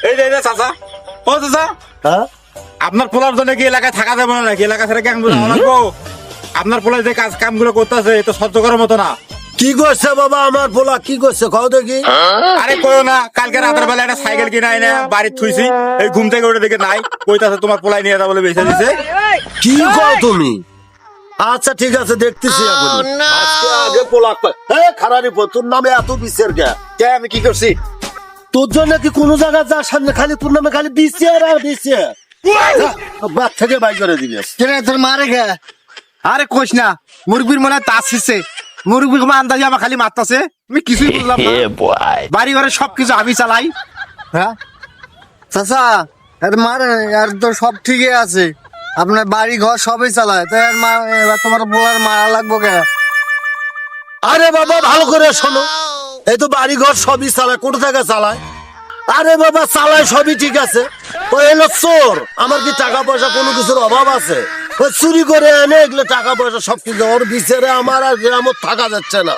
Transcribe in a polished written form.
এই যে চাচা, ও চাচা, হ্যাঁ আপনার পোলার জন্য কি এলাকায় থাকা যাবে না নাকি? এলাকা ছেড়ে কেমন লাগবো? আপনার পোলার যে কামগুলো করতেছে তো সহ্য করার মতো না। কি করছে বাবা আমার পোলা, কি করছে কও দেখি? আরে কইও না, কালকে রাতের বেলা একটা সাইকেল কিনে আইনে বাড়ির থুইছি, এই ঘুম থেকে উঠে দেখে নাই, কইতাছে তোমার পোলাই নিয়ে যা বলে বেঁচে দিছে। কি কও তুমি? আচ্ছা ঠিক আছে, দেখতেছি এখন। আজকে আগে পোলা খারারি তোর নামে এত বিচার কে? কে আমি কি করছি? তোর জন্য কি কোনো জায়গা যা সামনে খালি তোর নামে খালি বিচার আর বিচার। বাদ থেকে বাই করে দিবিস। তোর মারে গে? আরে কোশ না, মুরগির মনে তাস ছিছে, মুরগি আন্দাজে আমার খালি মারতাছে, আমি কিছুই বুঝলাম না। বাড়ি ঘরে সবকিছু আমি চালাই। হ্যাঁ চাচা, এর মারে আর তো সব ঠিকই আছে, আপনার বাড়ি ঘর সবই চালায়, তো এর মা এবার তোমার বউয়ের মারা লাগবো কে? আরে বাবা ভালো করে শোনো, এই তো বাড়ি ঘর সবই চালায়, কোথা থেকে চালায়? আরে বাবা চালায় সবই ঠিক আছে, ও এলো চোর। আমার কি টাকা পয়সা কোনো কিছুর অভাব আছে? ও চুরি করে এনে এগুলো টাকা পয়সা সবকিছু ওর বিচারে আমার আর গ্রামত থাকা যাচ্ছে না।